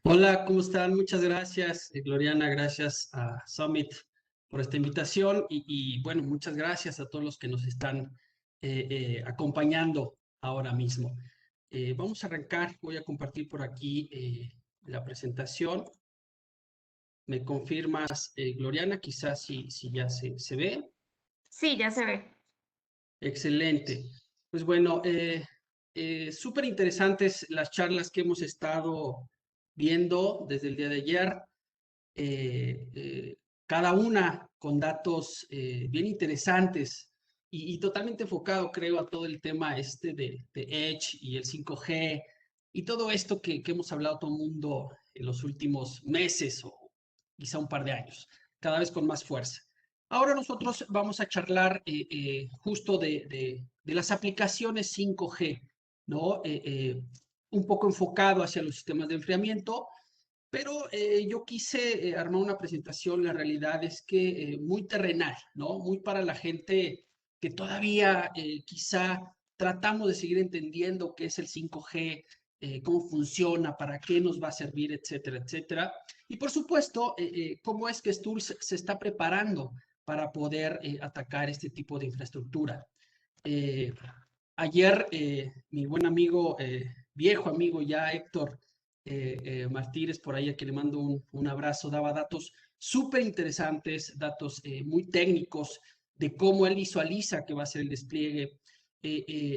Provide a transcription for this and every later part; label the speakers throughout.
Speaker 1: Hola, ¿cómo están? Muchas gracias, Gloriana, gracias a Summit por esta invitación bueno, muchas gracias a todos los que nos están acompañando ahora mismo. Vamos a arrancar, voy a compartir por aquí la presentación. ¿Me confirmas, Gloriana? Quizás si ya se ve.
Speaker 2: Sí, ya se ve.
Speaker 1: Excelente. Pues bueno, súper interesantes las charlas que hemos estado viendo desde el día de ayer. Cada una con datos bien interesantes y totalmente enfocado, creo, a todo el tema este de Edge y el 5G y todo esto que hemos hablado todo el mundo en los últimos meses o quizá un par de años, cada vez con más fuerza. Ahora nosotros vamos a charlar justo de las aplicaciones 5G, ¿no? Un poco enfocado hacia los sistemas de enfriamiento, pero yo quise armar una presentación, la realidad es que muy terrenal, ¿no? Muy para la gente que todavía quizá tratamos de seguir entendiendo qué es el 5G, cómo funciona, para qué nos va a servir, etcétera, etcétera. Y por supuesto, cómo es que Stulz se está preparando para poder atacar este tipo de infraestructura. Eh, Ayer, mi buen amigo, viejo amigo ya, Héctor Martínez, por ahí a quien le mando un abrazo, daba datos súper interesantes, datos muy técnicos de cómo él visualiza que va a ser el despliegue,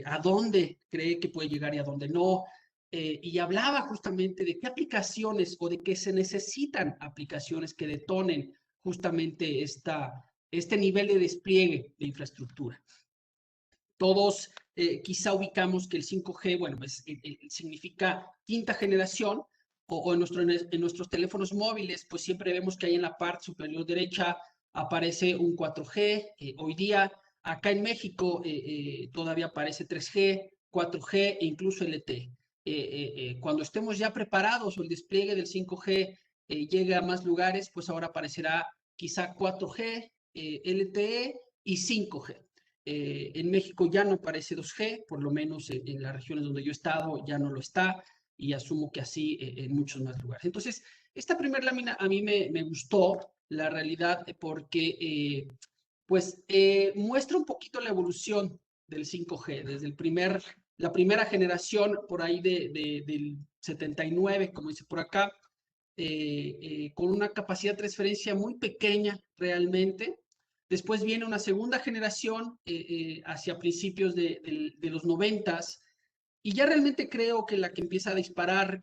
Speaker 1: a dónde cree que puede llegar y a dónde no. Y hablaba justamente de qué aplicaciones o de que se necesitan aplicaciones que detonen justamente este nivel de despliegue de infraestructura. Todos quizá ubicamos que el 5G, bueno, pues significa quinta generación, o en nuestros teléfonos móviles, pues siempre vemos que ahí en la parte superior derecha aparece un 4G. Hoy día, acá en México, todavía aparece 3G, 4G e incluso LTE. Cuando estemos ya preparados o el despliegue del 5G llegue a más lugares, pues ahora aparecerá quizá 4G, LTE y 5G. En México ya no aparece 2G, por lo menos en las regiones donde yo he estado ya no lo está, y asumo que así en muchos más lugares. Entonces, esta primera lámina a mí me gustó, la realidad, porque pues muestra un poquito la evolución del 5G, desde la primera generación por ahí del 79, como dice por acá, con una capacidad de transferencia muy pequeña realmente. Después viene una segunda generación hacia principios de los 90, y ya realmente creo que la que empieza a disparar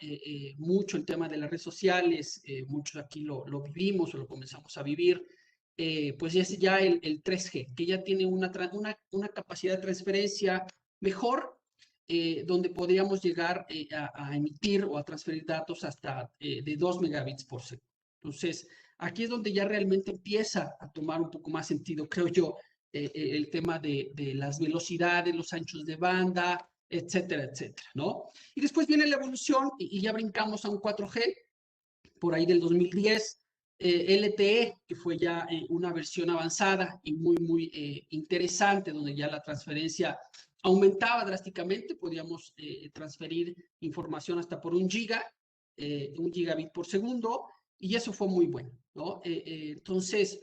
Speaker 1: mucho el tema de las redes sociales, muchos aquí lo vivimos o lo comenzamos a vivir, pues es ya el 3G, que ya tiene una capacidad de transferencia mejor, donde podríamos llegar a emitir o a transferir datos hasta de 2 megabits por segundo. Entonces, aquí es donde ya realmente empieza a tomar un poco más sentido, creo yo, el tema de las velocidades, los anchos de banda, etcétera, etcétera, ¿no? Y después viene la evolución y ya brincamos a un 4G por ahí del 2010, LTE, que fue ya una versión avanzada y muy interesante, donde ya la transferencia aumentaba drásticamente, podíamos transferir información hasta por un gigabit por segundo, y eso fue muy bueno, ¿no? Entonces,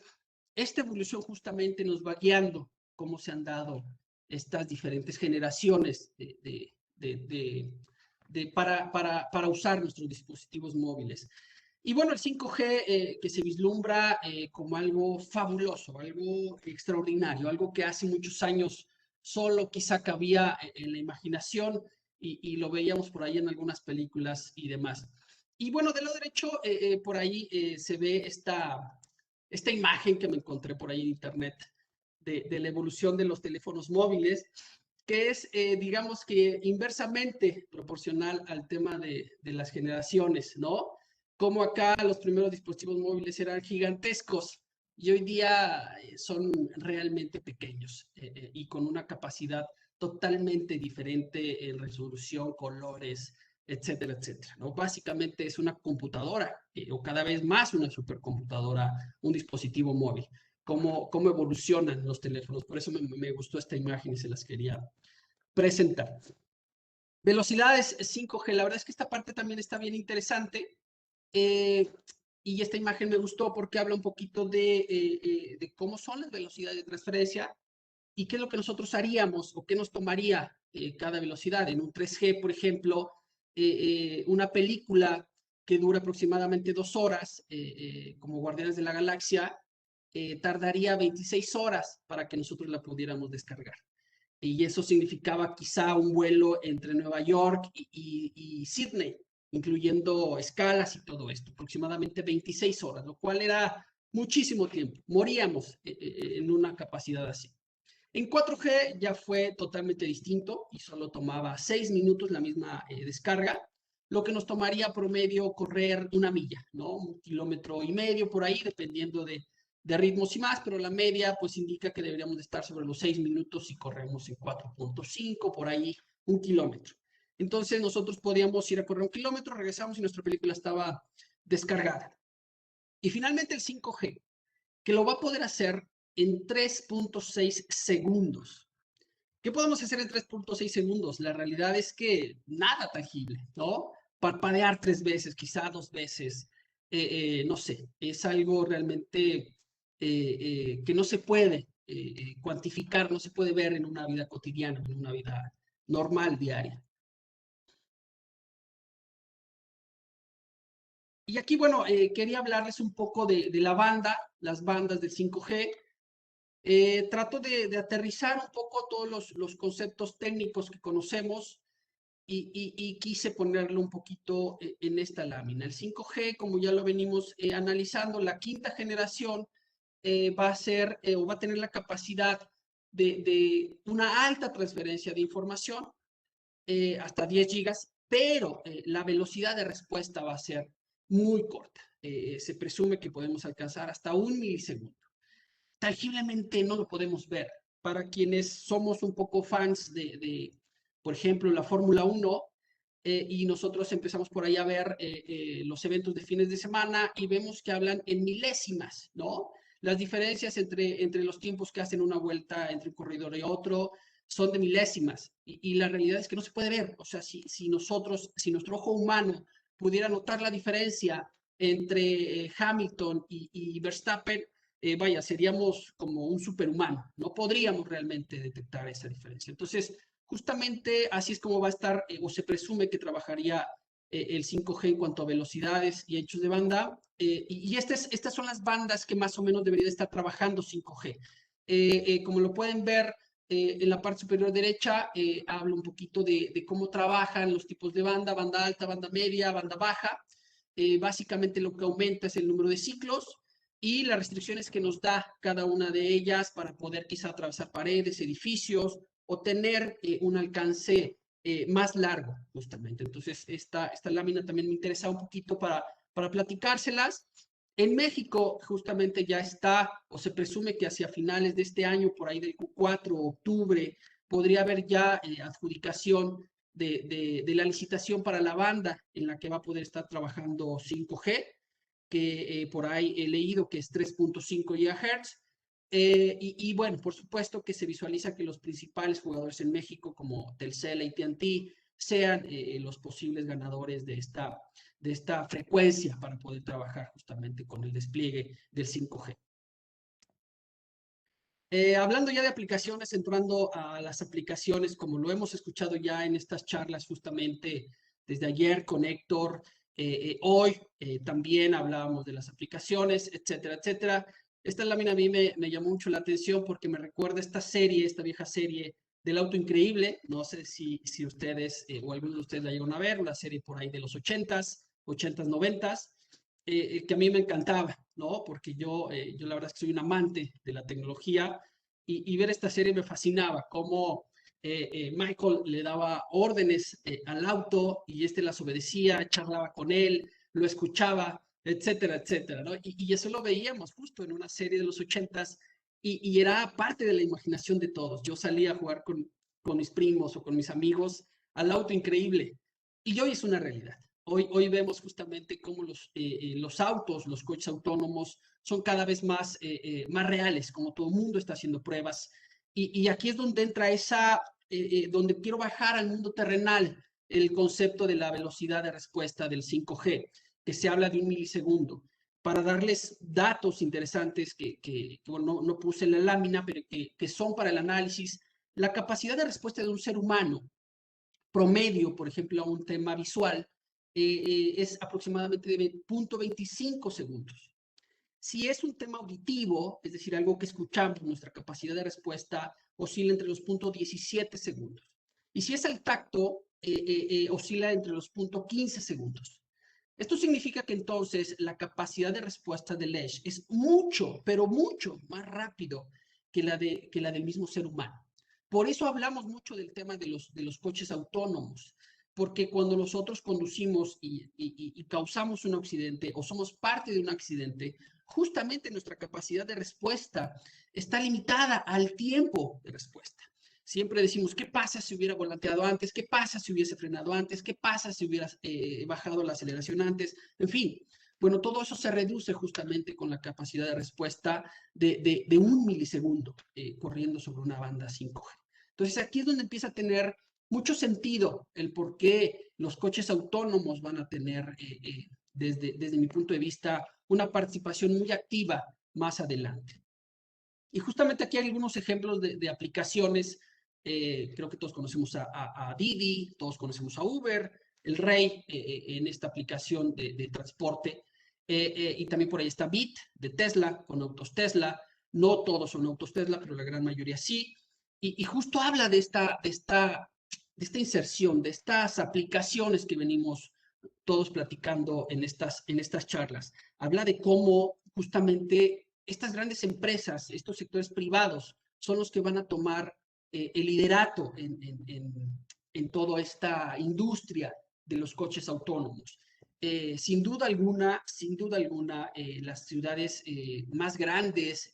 Speaker 1: esta evolución justamente nos va guiando cómo se han dado estas diferentes generaciones para usar nuestros dispositivos móviles. Y bueno, el 5G que se vislumbra como algo fabuloso, algo extraordinario, algo que hace muchos años solo quizá cabía en la imaginación y lo veíamos por ahí en algunas películas y demás. Y bueno, de lo derecho, por ahí se ve esta imagen que me encontré por ahí en internet de la evolución de los teléfonos móviles, que es, digamos que inversamente proporcional al tema de las generaciones, ¿no? Como acá los primeros dispositivos móviles eran gigantescos y hoy día son realmente pequeños y con una capacidad totalmente diferente en resolución, colores, etcétera, etcétera, ¿no? Básicamente es una computadora o cada vez más una supercomputadora, un dispositivo móvil. Cómo evolucionan los teléfonos. Por eso me gustó esta imagen y se las quería presentar. Velocidades 5G, la verdad es que esta parte también está bien interesante Y esta imagen me gustó porque habla un poquito de cómo son las velocidades de transferencia y qué es lo que nosotros haríamos o qué nos tomaría cada velocidad. En un 3G, por ejemplo, una película que dura aproximadamente 2 horas, como Guardianes de la Galaxia, tardaría 26 horas para que nosotros la pudiéramos descargar. Y eso significaba quizá un vuelo entre Nueva York y Sydney, incluyendo escalas y todo esto, aproximadamente 26 horas, lo cual era muchísimo tiempo. Moríamos en una capacidad así. En 4G ya fue totalmente distinto y solo tomaba 6 minutos la misma descarga, lo que nos tomaría promedio correr 1 milla, ¿no? 1,5 kilómetros por ahí, dependiendo de ritmos y más, pero la media pues indica que deberíamos de estar sobre los 6 minutos si corremos en 4.5, por ahí 1 kilómetro. Entonces nosotros podíamos ir a correr 1 kilómetro, regresamos y nuestra película estaba descargada. Y finalmente el 5G, que lo va a poder hacer en 3.6 segundos. ¿Qué podemos hacer en 3.6 segundos? La realidad es que nada tangible, ¿no? Parpadear 3 veces, quizá 2 veces, no sé, es algo realmente que no se puede cuantificar, no se puede ver en una vida cotidiana, en una vida normal, diaria. Y aquí, bueno, quería hablarles un poco de la banda, las bandas del 5G. Trato de aterrizar un poco todos los conceptos técnicos que conocemos y quise ponerlo un poquito en esta lámina. El 5G, como ya lo venimos analizando, la quinta generación va a ser o va a tener la capacidad de una alta transferencia de información, hasta 10 gigas, pero la velocidad de respuesta va a ser muy corta. Se presume que podemos alcanzar hasta 1 milisegundo. Tangiblemente no lo podemos ver. Para quienes somos un poco fans por ejemplo, la Fórmula 1, y nosotros empezamos por ahí a ver los eventos de fines de semana y vemos que hablan en milésimas, ¿no? Las diferencias entre los tiempos que hacen una vuelta entre un corredor y otro son de milésimas y la realidad es que no se puede ver. O sea, si nuestro ojo humano pudiera notar la diferencia entre Hamilton y Verstappen, vaya, seríamos como un superhumano, no podríamos realmente detectar esa diferencia. Entonces, justamente así es como va a estar, o se presume que trabajaría el 5G en cuanto a velocidades y anchos de banda, y estas son las bandas que más o menos debería estar trabajando 5G. Como lo pueden ver en la parte superior derecha, hablo un poquito de cómo trabajan los tipos de banda alta, banda media, banda baja. Básicamente lo que aumenta es el número de ciclos y las restricciones que nos da cada una de ellas para poder quizá atravesar paredes, edificios o tener un alcance más largo, justamente. Entonces, esta lámina también me interesa un poquito para platicárselas. En México, justamente ya está, o se presume que hacia finales de este año, por ahí del Q4, octubre, podría haber ya adjudicación de la licitación para la banda en la que va a poder estar trabajando 5G, que por ahí he leído que es 3.5 GHz. Y bueno, por supuesto que se visualiza que los principales jugadores en México, como Telcel, AT&T, sean los posibles ganadores de esta frecuencia para poder trabajar justamente con el despliegue del 5G. Hablando ya de aplicaciones, entrando a las aplicaciones, como lo hemos escuchado ya en estas charlas justamente desde ayer con Héctor, hoy también hablábamos de las aplicaciones, etcétera, etcétera. Esta lámina a mí me llamó mucho la atención porque me recuerda esta vieja serie del Auto Increíble. No sé si ustedes o algunos de ustedes la llegaron a ver, una serie por ahí de los 80s, 90s, que a mí me encantaba, ¿no? Porque yo la verdad es que soy un amante de la tecnología y ver esta serie me fascinaba, cómo Michael le daba órdenes al auto y este las obedecía, charlaba con él, lo escuchaba, etcétera, etcétera, ¿no? Y eso lo veíamos justo en una serie de los 80s y era parte de la imaginación de todos. Yo salía a jugar con mis primos o con mis amigos al Auto Increíble y hoy es una realidad. Hoy vemos justamente cómo los autos, los coches autónomos son cada vez más reales, como todo el mundo está haciendo pruebas. Y aquí es donde entra donde quiero bajar al mundo terrenal el concepto de la velocidad de respuesta del 5G. que se habla de 1 milisegundo, para darles datos interesantes bueno, no puse en la lámina, pero que son para el análisis. La capacidad de respuesta de un ser humano promedio, por ejemplo, a un tema visual, es aproximadamente de 0.25 segundos. Si es un tema auditivo, es decir, algo que escuchamos, nuestra capacidad de respuesta oscila entre los 0.17 segundos. Y si es al tacto, oscila entre los 0.15 segundos. Esto significa que entonces la capacidad de respuesta del Edge es mucho, pero mucho más rápido que la del mismo ser humano. Por eso hablamos mucho del tema de los coches autónomos, porque cuando nosotros conducimos y causamos un accidente o somos parte de un accidente, justamente nuestra capacidad de respuesta está limitada al tiempo de respuesta. Siempre decimos, ¿qué pasa si hubiera volanteado antes? ¿Qué pasa si hubiese frenado antes? ¿Qué pasa si hubiera bajado la aceleración antes? En fin, bueno, todo eso se reduce justamente con la capacidad de respuesta de 1 milisegundo corriendo sobre una banda 5G. Entonces, aquí es donde empieza a tener mucho sentido el por qué los coches autónomos van a tener, desde mi punto de vista, una participación muy activa más adelante. Y justamente aquí hay algunos ejemplos de aplicaciones. Creo que todos conocemos a Didi, todos conocemos a Uber, el rey en esta aplicación de transporte. Y también por ahí está Bit de Tesla, con autos Tesla. No todos son autos Tesla, pero la gran mayoría sí. Y justo habla de esta inserción, de estas aplicaciones que venimos todos platicando en estas charlas. Habla de cómo justamente estas grandes empresas, estos sectores privados, son los que van a tomar el liderato en toda esta industria de los coches autónomos. Sin duda alguna, las ciudades más grandes,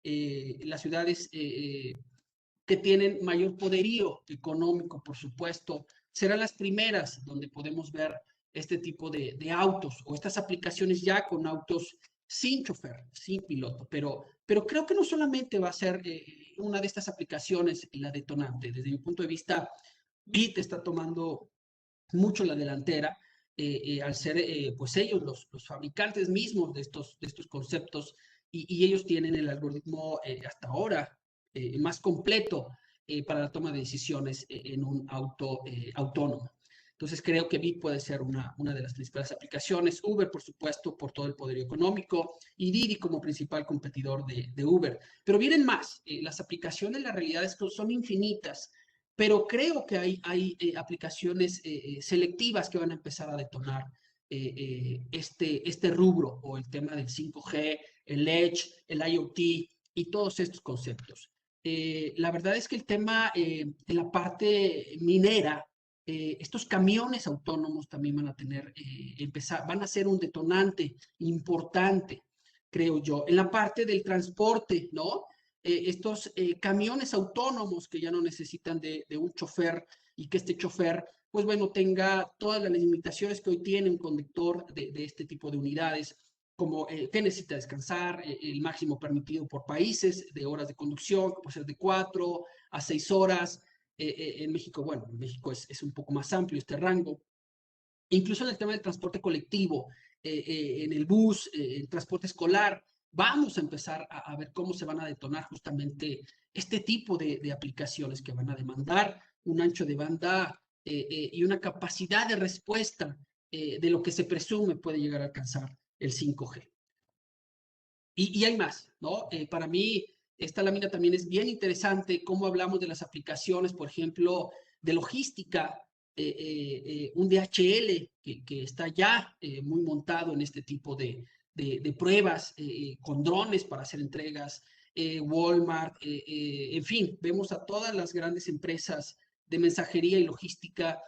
Speaker 1: las ciudades que tienen mayor poderío económico, por supuesto, serán las primeras donde podemos ver este tipo de autos o estas aplicaciones ya con autos sin chofer, sin piloto. Pero creo que no solamente va a ser una de estas aplicaciones la detonante. Desde mi punto de vista, Bit está tomando mucho la delantera al ser pues ellos los fabricantes mismos de estos conceptos y ellos tienen el algoritmo hasta ahora más completo para la toma de decisiones en un auto autónomo. Entonces creo que Bit puede ser una de las principales aplicaciones. Uber, por supuesto, por todo el poder económico, y Didi como principal competidor de Uber. Pero vienen más. Las aplicaciones, la realidad es que son infinitas, pero creo que hay aplicaciones selectivas que van a empezar a detonar este rubro o el tema del 5G, el Edge, el IoT y todos estos conceptos. La verdad es que el tema de la parte minera, estos camiones autónomos también van a tener, van a ser un detonante importante, creo yo. En la parte del transporte, ¿no? Estos camiones autónomos que ya no necesitan de un chofer y que este chofer, pues bueno, tenga todas las limitaciones que hoy tiene un conductor de este tipo de unidades, como que necesita descansar, el máximo permitido por países de horas de conducción, que puede ser de 4 a 6 horas. En México, bueno, en México es un poco más amplio este rango. Incluso en el tema del transporte colectivo, en el bus, el transporte escolar, vamos a empezar a ver cómo se van a detonar justamente este tipo de aplicaciones que van a demandar un ancho de banda y una capacidad de respuesta de lo que se presume puede llegar a alcanzar el 5G. Y hay más, ¿no? Para mí, esta lámina también es bien interesante, cómo hablamos de las aplicaciones, por ejemplo, de logística, un DHL que está ya muy montado en este tipo de pruebas, con drones para hacer entregas, Walmart, en fin, vemos a todas las grandes empresas de mensajería y logística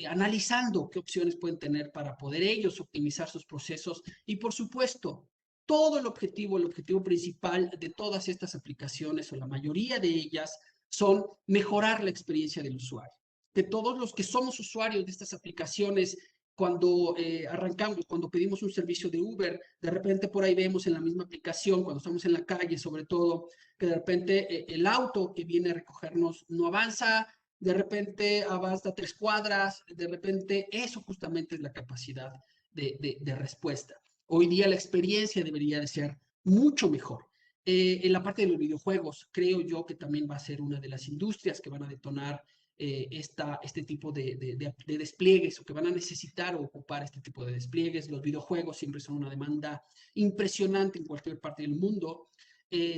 Speaker 1: analizando qué opciones pueden tener para poder ellos optimizar sus procesos y, por supuesto, todo el objetivo principal de todas estas aplicaciones, o la mayoría de ellas, son mejorar la experiencia del usuario. Que todos los que somos usuarios de estas aplicaciones, cuando arrancamos, cuando pedimos un servicio de Uber, de repente por ahí vemos en la misma aplicación, cuando estamos en la calle sobre todo, que de repente el auto que viene a recogernos no avanza, de repente avanza 3 cuadras, de repente eso justamente es la capacidad de respuesta. Hoy día la experiencia debería de ser mucho mejor. En la parte de los videojuegos, creo yo que también va a ser una de las industrias que van a detonar este tipo de despliegues o que van a necesitar o ocupar este tipo de despliegues. Los videojuegos siempre son una demanda impresionante en cualquier parte del mundo,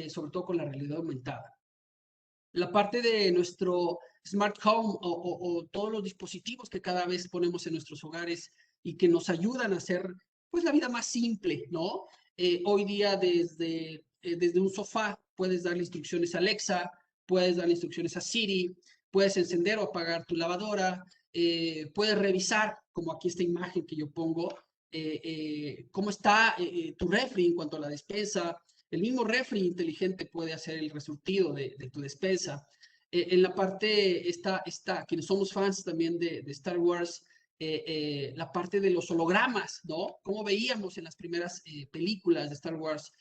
Speaker 1: sobre todo con la realidad aumentada. La parte de nuestro smart home o todos los dispositivos que cada vez ponemos en nuestros hogares y que nos ayudan a hacer pues la vida más simple, ¿no? Hoy día desde un sofá puedes darle instrucciones a Alexa, puedes darle instrucciones a Siri, puedes encender o apagar tu lavadora, puedes revisar, como aquí esta imagen que yo pongo, cómo está tu refri en cuanto a la despensa. El mismo refri inteligente puede hacer el resurtido de tu despensa. En la parte, quienes somos fans también de Star Wars, la parte de los hologramas, ¿no? Cómo veíamos en las primeras películas de Star Wars,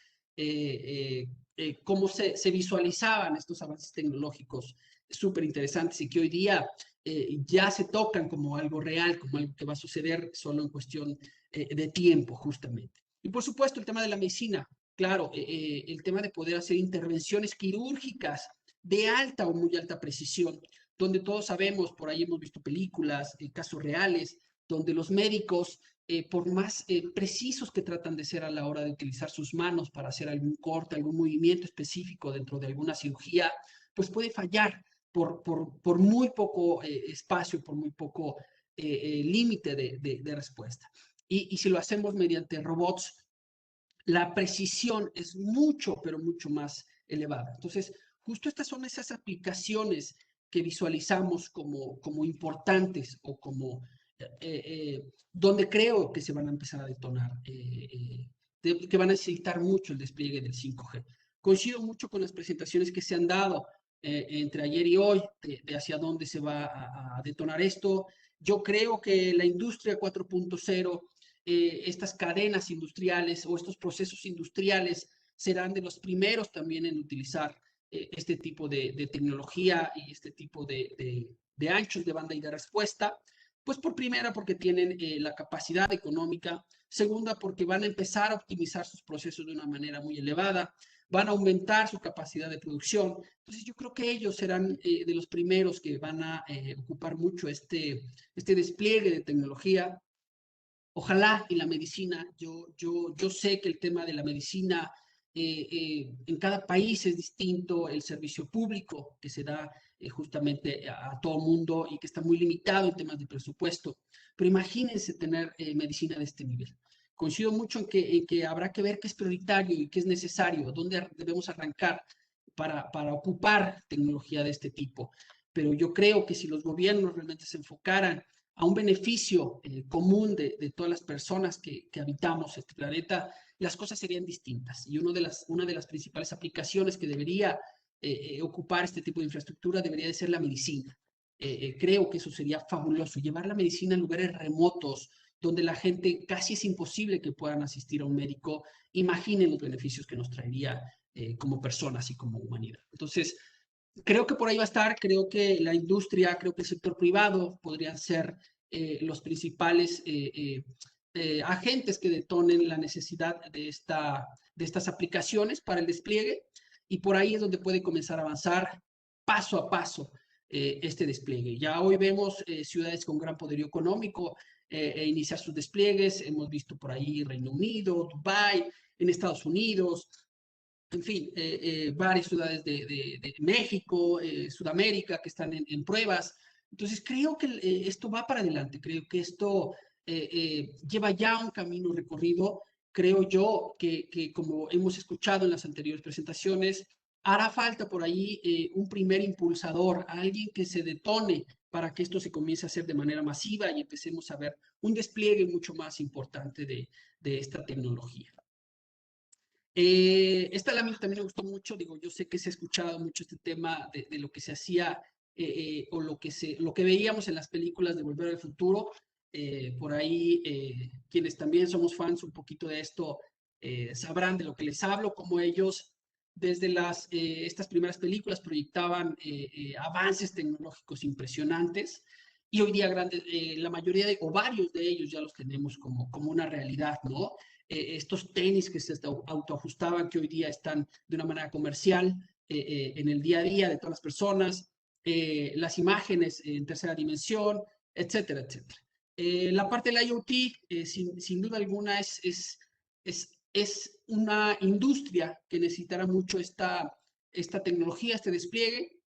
Speaker 1: cómo se visualizaban estos avances tecnológicos súper interesantes y que hoy día ya se tocan como algo real, como algo que va a suceder solo en cuestión de tiempo, justamente. Y por supuesto, el tema de la medicina. Claro, el tema de poder hacer intervenciones quirúrgicas de alta o muy alta precisión, donde todos sabemos, por ahí hemos visto películas, casos reales, donde los médicos, por más precisos que tratan de ser a la hora de utilizar sus manos para hacer algún corte, algún movimiento específico dentro de alguna cirugía, pues puede fallar por muy poco espacio, por muy poco límite de respuesta. Y si lo hacemos mediante robots, la precisión es mucho, pero mucho más elevada. Entonces, justo estas son esas aplicaciones que visualizamos como importantes o como donde creo que se van a empezar a detonar, que van a necesitar mucho el despliegue del 5G. Coincido mucho con las presentaciones que se han dado entre ayer y hoy de hacia dónde se va a detonar esto. Yo creo que la industria 4.0, estas cadenas industriales o estos procesos industriales serán de los primeros también en utilizar este tipo de tecnología y este tipo de anchos de banda y de respuesta. Pues por primera, porque tienen la capacidad económica. Segunda, porque van a empezar a optimizar sus procesos de una manera muy elevada. Van a aumentar su capacidad de producción. Entonces yo creo que ellos serán de los primeros que van a ocupar mucho este despliegue de tecnología. Ojalá y la medicina, yo sé que el tema de la medicina en cada país es distinto, el servicio público que se da justamente a todo el mundo y que está muy limitado en temas de presupuesto, pero imagínense tener medicina de este nivel. Coincido mucho en que habrá que ver qué es prioritario y qué es necesario, dónde debemos arrancar para ocupar tecnología de este tipo. Pero yo creo que si los gobiernos realmente se enfocaran a un beneficio común de todas las personas que habitamos este planeta, las cosas serían distintas. Y una de las principales aplicaciones que debería ocupar este tipo de infraestructura debería de ser la medicina. Creo que eso sería fabuloso, llevar la medicina a lugares remotos, donde la gente casi es imposible que puedan asistir a un médico. Imaginen los beneficios que nos traería como personas y como humanidad. Entonces, creo que por ahí va a estar, creo que la industria, creo que el sector privado podrían ser los principales agentes que detonen la necesidad de estas aplicaciones para el despliegue y por ahí es donde puede comenzar a avanzar paso a paso este despliegue. Ya hoy vemos ciudades con gran poderío económico iniciar sus despliegues, hemos visto por ahí Reino Unido, Dubái, en Estados Unidos, en fin, varias ciudades de México, Sudamérica, que están en pruebas. Entonces, creo que esto va para adelante, creo que esto lleva ya un camino recorrido. Creo yo que, como hemos escuchado en las anteriores presentaciones, hará falta por ahí un primer impulsador, alguien que se detone para que esto se comience a hacer de manera masiva y empecemos a ver un despliegue mucho más importante de esta tecnología. Esta lámina también me gustó mucho, digo, yo sé que se ha escuchado mucho este tema de lo que se hacía o lo que veíamos en las películas de Volver al Futuro. Por ahí, quienes también somos fans un poquito de esto, sabrán de lo que les hablo, como ellos desde estas primeras películas proyectaban avances tecnológicos impresionantes y hoy día la mayoría o varios de ellos ya los tenemos como una realidad, ¿no? Estos tenis que se autoajustaban, que hoy día están de una manera comercial en el día a día de todas las personas, las imágenes en tercera dimensión, etcétera, etcétera. La parte del IoT, sin duda alguna, es una industria que necesitará mucho esta tecnología, este despliegue.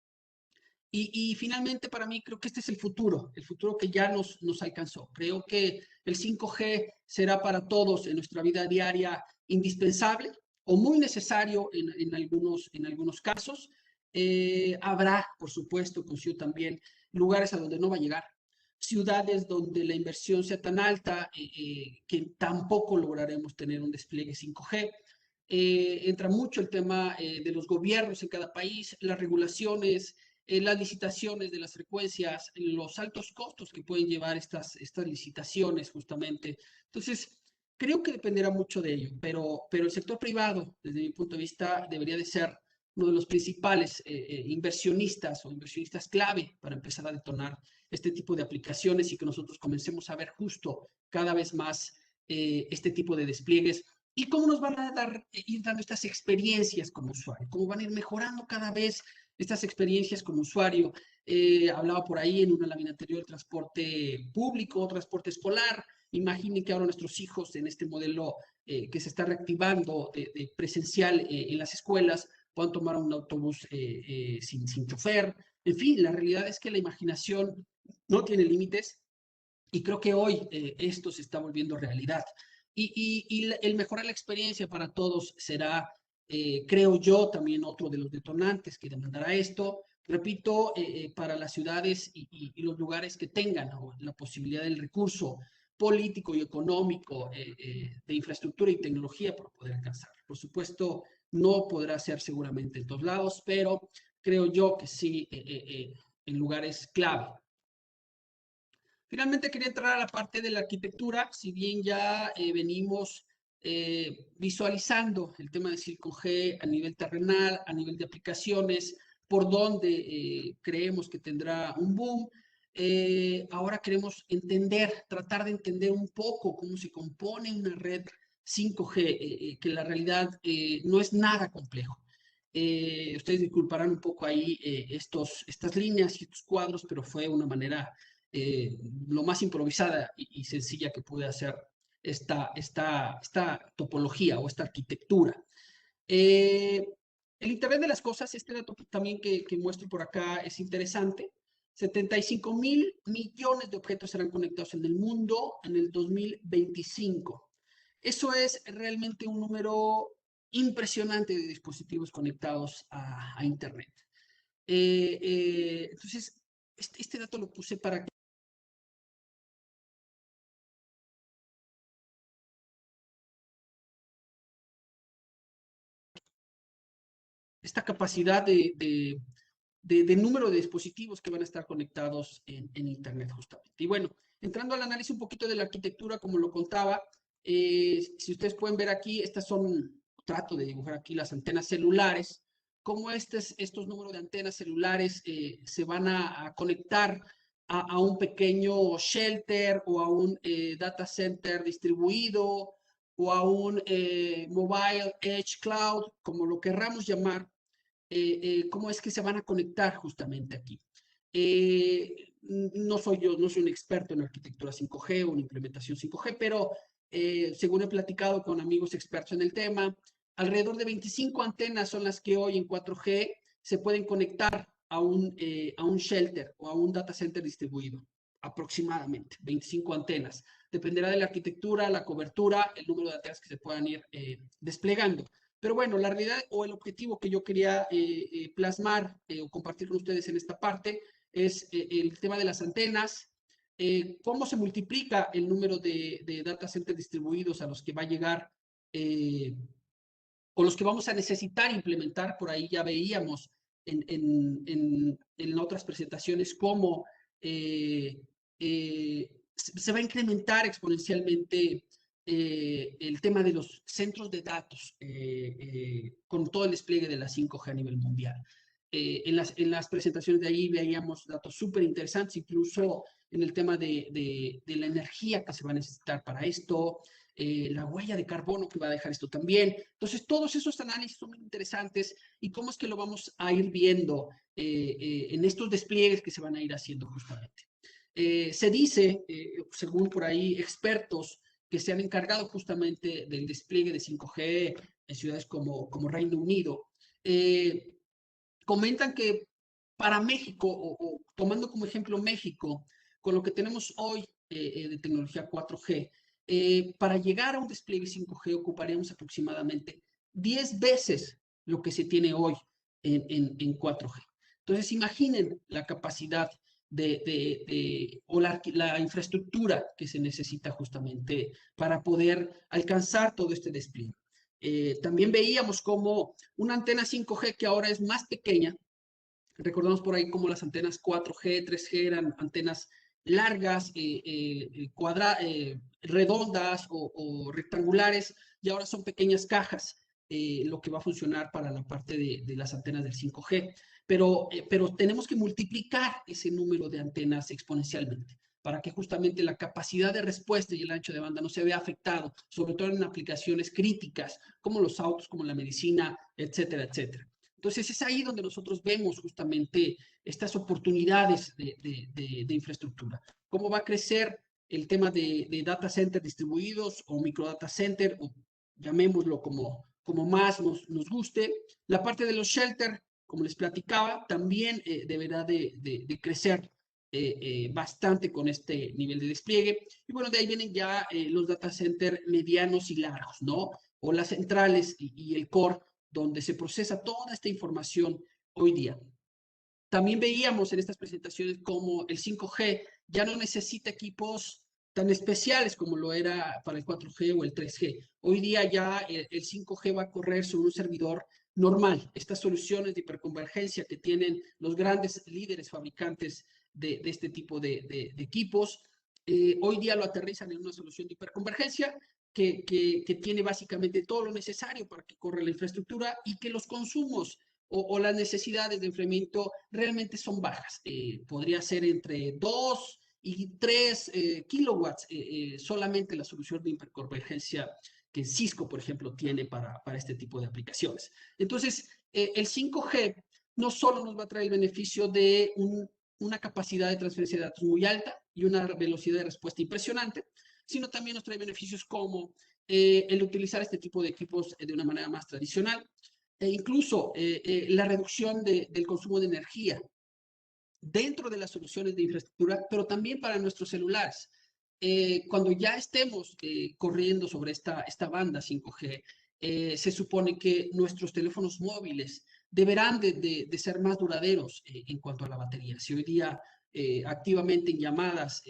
Speaker 1: Y finalmente, para mí, creo que este es el futuro que ya nos alcanzó. Creo que el 5G será para todos en nuestra vida diaria indispensable o muy necesario en algunos casos. Habrá, por supuesto, considero también lugares a donde no va a llegar, ciudades donde la inversión sea tan alta que tampoco lograremos tener un despliegue 5G. Entra mucho el tema de los gobiernos en cada país, las regulaciones, las licitaciones de las frecuencias, los altos costos que pueden llevar estas licitaciones justamente. Entonces, creo que dependerá mucho de ello, pero el sector privado, desde mi punto de vista, debería de ser uno de los principales inversionistas o inversionistas clave para empezar a detonar este tipo de aplicaciones y que nosotros comencemos a ver justo cada vez más este tipo de despliegues y cómo nos van a ir dando estas experiencias como usuario, cómo van a ir mejorando cada vez estas experiencias como usuario. Hablaba por ahí en una lámina anterior del transporte público, transporte escolar. Imaginen que ahora nuestros hijos en este modelo que se está reactivando de presencial en las escuelas puedan tomar un autobús sin chofer. En fin, la realidad es que la imaginación no tiene límites y creo que hoy esto se está volviendo realidad. Y el mejorar la experiencia para todos será, creo yo, también otro de los detonantes que demandará esto. Repito, para las ciudades y los lugares que tengan, ¿no?, la posibilidad del recurso político y económico de infraestructura y tecnología para poder alcanzar. Por supuesto, no podrá ser seguramente en todos lados, pero creo yo que sí en lugares clave. Finalmente quería entrar a la parte de la arquitectura, si bien ya venimos visualizando el tema de 5G a nivel terrenal, a nivel de aplicaciones, por donde creemos que tendrá un boom. Ahora queremos tratar de entender un poco cómo se compone una red 5G, que la realidad no es nada complejo. Ustedes disculparán un poco ahí estas líneas y estos cuadros, pero fue una manera lo más improvisada y sencilla que pude hacer esta topología o esta arquitectura. El Internet de las Cosas, este dato también que muestro por acá es interesante. 75.000 millones de objetos serán conectados en el mundo en el 2025. Eso es realmente un número impresionante de dispositivos conectados a Internet. Entonces, este dato lo puse para esta capacidad de número de dispositivos que van a estar conectados en Internet justamente. Y bueno, entrando al análisis un poquito de la arquitectura, como lo contaba, si ustedes pueden ver aquí, trato de dibujar aquí las antenas celulares, cómo estos números de antenas celulares se van a conectar a un pequeño shelter o a un data center distribuido o a un mobile edge cloud, como lo querramos llamar, cómo es que se van a conectar justamente aquí. No soy un experto en arquitectura 5G o en implementación 5G, pero según he platicado con amigos expertos en el tema, alrededor de 25 antenas son las que hoy en 4G se pueden conectar a un shelter o a un data center distribuido, aproximadamente 25 antenas. Dependerá de la arquitectura, la cobertura, el número de antenas que se puedan ir desplegando. Pero bueno, la realidad o el objetivo que yo quería plasmar o compartir con ustedes en esta parte es el tema de las antenas, cómo se multiplica el número de data centers distribuidos a los que va a llegar o los que vamos a necesitar implementar. Por ahí ya veíamos en otras presentaciones cómo se va a incrementar exponencialmente el tema de los centros de datos con todo el despliegue de la 5G a nivel mundial. En las presentaciones de ahí veíamos datos súper interesantes, incluso en el tema de la energía que se va a necesitar para esto, la huella de carbono que va a dejar esto también. Entonces, todos esos análisis son muy interesantes y cómo es que lo vamos a ir viendo en estos despliegues que se van a ir haciendo justamente. Se dice, según por ahí expertos que se han encargado justamente del despliegue de 5G en ciudades como Reino Unido, comentan que para México, o tomando como ejemplo México, con lo que tenemos hoy de tecnología 4G, para llegar a un despliegue 5G ocuparíamos aproximadamente 10 veces lo que se tiene hoy en 4G. Entonces, imaginen la capacidad o la infraestructura que se necesita justamente para poder alcanzar todo este despliegue. También veíamos como una antena 5G que ahora es más pequeña. Recordamos por ahí como las antenas 4G, 3G eran antenas largas, redondas o rectangulares, y ahora son pequeñas cajas, lo que va a funcionar para la parte de las antenas del 5G. Pero tenemos que multiplicar ese número de antenas exponencialmente para que justamente la capacidad de respuesta y el ancho de banda no se vea afectado, sobre todo en aplicaciones críticas, como los autos, como la medicina, etcétera, etcétera. Entonces, es ahí donde nosotros vemos justamente estas oportunidades de infraestructura. Cómo va a crecer el tema de data center distribuidos o micro data center, o llamémoslo como más nos guste. La parte de los shelter, como les platicaba, también deberá de crecer bastante con este nivel de despliegue. Y bueno, de ahí vienen ya los data center medianos y largos, ¿no? O las centrales y el core, donde se procesa toda esta información hoy día. También veíamos en estas presentaciones cómo el 5G ya no necesita equipos tan especiales como lo era para el 4G o el 3G. Hoy día ya el 5G va a correr sobre un servidor normal. Estas soluciones de hiperconvergencia que tienen los grandes líderes fabricantes de este tipo de equipos, hoy día lo aterrizan en una solución de hiperconvergencia que tiene básicamente todo lo necesario para que corra la infraestructura y que los consumos o las necesidades de enfriamiento realmente son bajas. Podría ser entre 2 y 3 kilowatts solamente la solución de hiperconvergencia que Cisco, por ejemplo, tiene para este tipo de aplicaciones. Entonces, el 5G no solo nos va a traer el beneficio de una capacidad de transferencia de datos muy alta y una velocidad de respuesta impresionante, sino también nos trae beneficios como el utilizar este tipo de equipos de una manera más tradicional, e incluso la reducción del consumo de energía dentro de las soluciones de infraestructura, pero también para nuestros celulares. Cuando ya estemos corriendo sobre esta banda 5G, se supone que nuestros teléfonos móviles deberán de ser más duraderos en cuanto a la batería. Si hoy día activamente en llamadas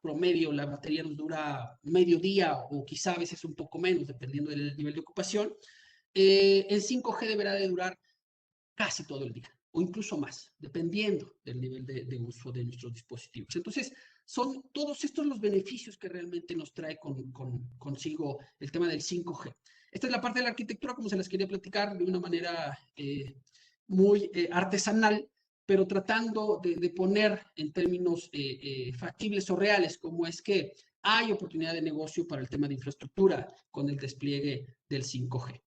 Speaker 1: promedio la batería nos dura medio día o quizá a veces un poco menos, dependiendo del nivel de ocupación, el 5G deberá de durar casi todo el día o incluso más, dependiendo del nivel de uso de nuestros dispositivos. Entonces, son todos estos los beneficios que realmente nos trae consigo el tema del 5G. Esta es la parte de la arquitectura, como se las quería platicar de una manera muy artesanal, pero tratando de poner en términos factibles o reales, como es que hay oportunidad de negocio para el tema de infraestructura con el despliegue del 5G.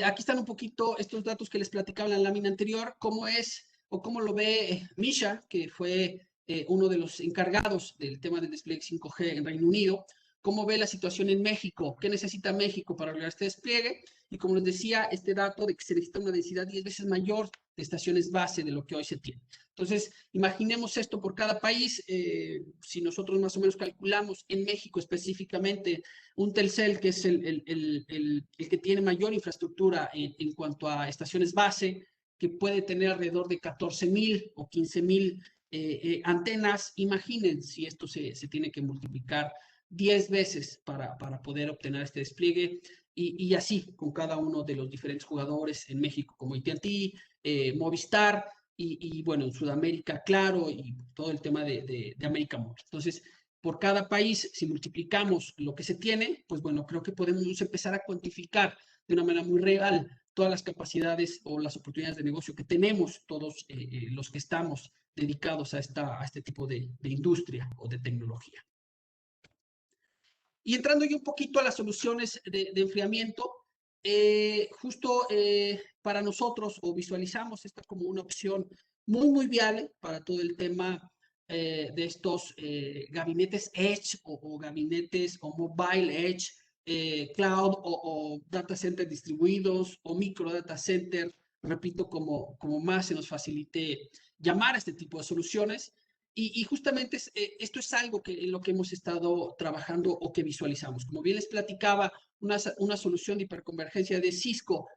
Speaker 1: Aquí están un poquito estos datos que les platicaba en la lámina anterior, cómo es o cómo lo ve Misha, que fue uno de los encargados del tema del despliegue 5G en Reino Unido, cómo ve la situación en México, qué necesita México para lograr este despliegue, y como les decía, este dato de que se necesita una densidad 10 veces mayor de estaciones base de lo que hoy se tiene. Entonces, imaginemos esto por cada país. Si nosotros más o menos calculamos en México específicamente un Telcel, que es el que tiene mayor infraestructura en cuanto a estaciones base, que puede tener alrededor de 14,000 o 15,000 antenas. Imaginen si esto se tiene que multiplicar 10 veces para poder obtener este despliegue, y así con cada uno de los diferentes jugadores en México, como AT&T, Movistar, y bueno, en Sudamérica, Claro, y todo el tema de América Móvil. Entonces, por cada país, si multiplicamos lo que se tiene, pues bueno, creo que podemos empezar a cuantificar de una manera muy real todas las capacidades o las oportunidades de negocio que tenemos todos los que estamos dedicados a este tipo de industria o de tecnología. Y entrando ya un poquito a las soluciones de enfriamiento, justo para nosotros, o visualizamos esta como una opción muy viable para todo el tema de estos gabinetes Edge o gabinetes o Mobile Edge, Cloud o Data Center distribuidos o Micro Data Center, repito, como más se nos facilite llamar a este tipo de soluciones. Y justamente esto es algo en lo que hemos estado trabajando o que visualizamos. Como bien les platicaba, una solución de hiperconvergencia de Cisco,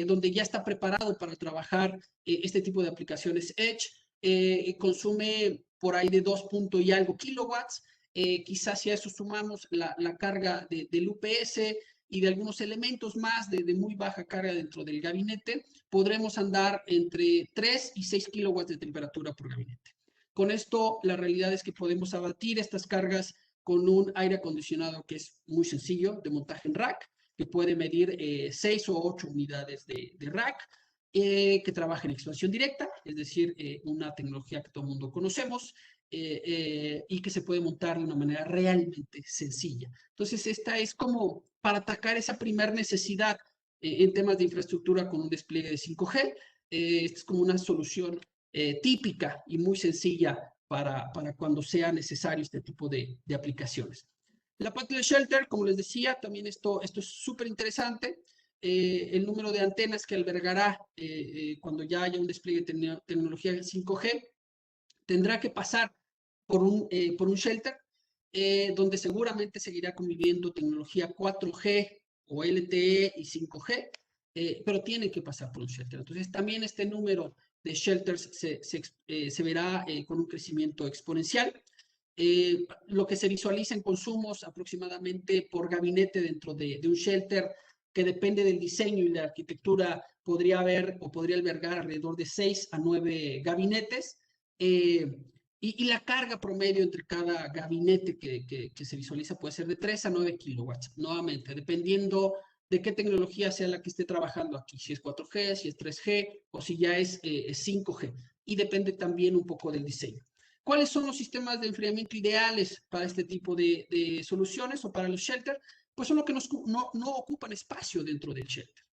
Speaker 1: donde ya está preparado para trabajar este tipo de aplicaciones Edge, consume por ahí de 2 punto y algo kilowatts. Quizás si a eso sumamos la carga del UPS y de algunos elementos más de muy baja carga dentro del gabinete, podremos andar entre 3 y 6 kilowatts de temperatura por gabinete. Con esto, la realidad es que podemos abatir estas cargas con un aire acondicionado que es muy sencillo, de montaje en rack, que puede medir 6 o 8 unidades de rack, que trabaja en expansión directa, es decir, una tecnología que todo el mundo conocemos, y que se puede montar de una manera realmente sencilla. Entonces, esta es como para atacar esa primera necesidad en temas de infraestructura con un despliegue de 5G. Esta es como una solución típica y muy sencilla para cuando sea necesario este tipo de aplicaciones. La parte del shelter, como les decía, también esto es súper interesante. El número de antenas que albergará cuando ya haya un despliegue de tecnología 5G tendrá que pasar por un shelter donde seguramente seguirá conviviendo tecnología 4G o LTE y 5G, pero tiene que pasar por un shelter. Entonces, también este número de shelters se verá con un crecimiento exponencial. Lo que se visualiza en consumos aproximadamente por gabinete dentro de un shelter, que depende del diseño y la arquitectura, podría haber o podría albergar alrededor de 6 a 9 gabinetes. Y la carga promedio entre cada gabinete que se visualiza puede ser de 3 a 9 kilowatts, nuevamente, dependiendo de qué tecnología sea la que esté trabajando aquí, si es 4G, si es 3G o si ya es 5G. Y depende también un poco del diseño. ¿Cuáles son los sistemas de enfriamiento ideales para este tipo de soluciones o para los shelters? Pues son los que no ocupan espacio dentro del shelter.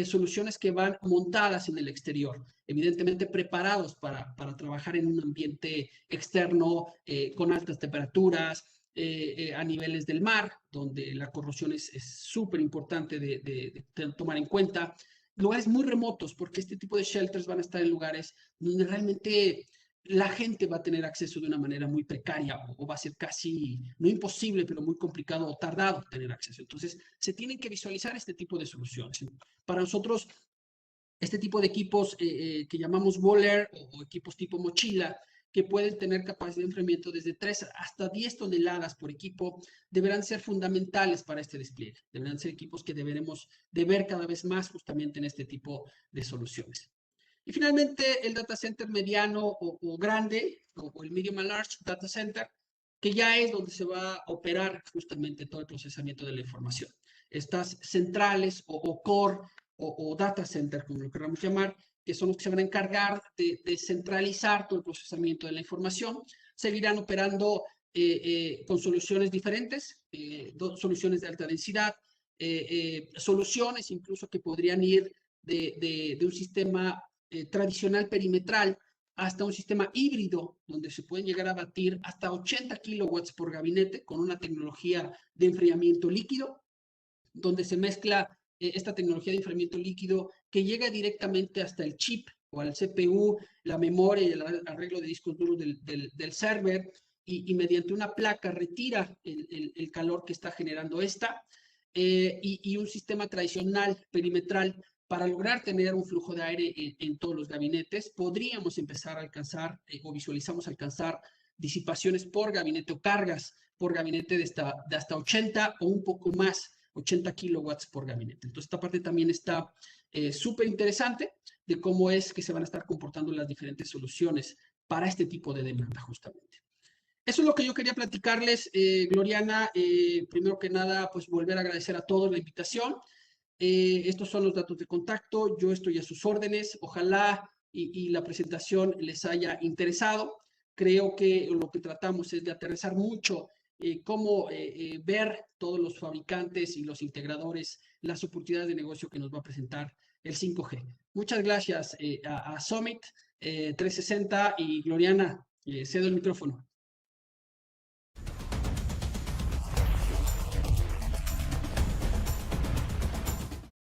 Speaker 1: Soluciones que van montadas en el exterior, evidentemente preparados para trabajar en un ambiente externo con altas temperaturas, a niveles del mar, donde la corrosión es súper importante de tomar en cuenta. Lugares muy remotos, porque este tipo de shelters van a estar en lugares donde realmente la gente va a tener acceso de una manera muy precaria o va a ser casi, no imposible, pero muy complicado o tardado tener acceso. Entonces, se tienen que visualizar este tipo de soluciones. Para nosotros, este tipo de equipos que llamamos Bowler o equipos tipo mochila, que pueden tener capacidad de enfriamiento desde 3 hasta 10 toneladas por equipo, deberán ser fundamentales para este despliegue. Deberán ser equipos que deberemos de ver cada vez más justamente en este tipo de soluciones. Y finalmente, el data center mediano o grande, o el medium and large data center, que ya es donde se va a operar justamente todo el procesamiento de la información. Estas centrales o core o data center, como lo queramos llamar, que son los que se van a encargar de centralizar todo el procesamiento de la información, seguirán operando con soluciones diferentes, soluciones de alta densidad, soluciones incluso que podrían ir de un sistema tradicional perimetral hasta un sistema híbrido, donde se pueden llegar a batir hasta 80 kilowatts por gabinete con una tecnología de enfriamiento líquido, donde se mezcla esta tecnología de enfriamiento líquido que llega directamente hasta el chip o al CPU, la memoria y el arreglo de discos duros del server, y mediante una placa retira el calor que está generando esta, y un sistema tradicional perimetral. Para lograr tener un flujo de aire en todos los gabinetes, podríamos empezar a alcanzar o visualizamos alcanzar disipaciones por gabinete o cargas por gabinete de hasta 80 o un poco más, 80 kilowatts por gabinete. Entonces, esta parte también está súper interesante de cómo es que se van a estar comportando las diferentes soluciones para este tipo de demanda, justamente. Eso es lo que yo quería platicarles, Gloriana. Primero que nada, pues volver a agradecer a todos la invitación. Estos son los datos de contacto. Yo estoy a sus órdenes. Ojalá y la presentación les haya interesado. Creo que lo que tratamos es de aterrizar mucho cómo ver todos los fabricantes y los integradores las oportunidades de negocio que nos va a presentar el 5G. Muchas gracias a Summit 360 y Gloriana, cedo el micrófono.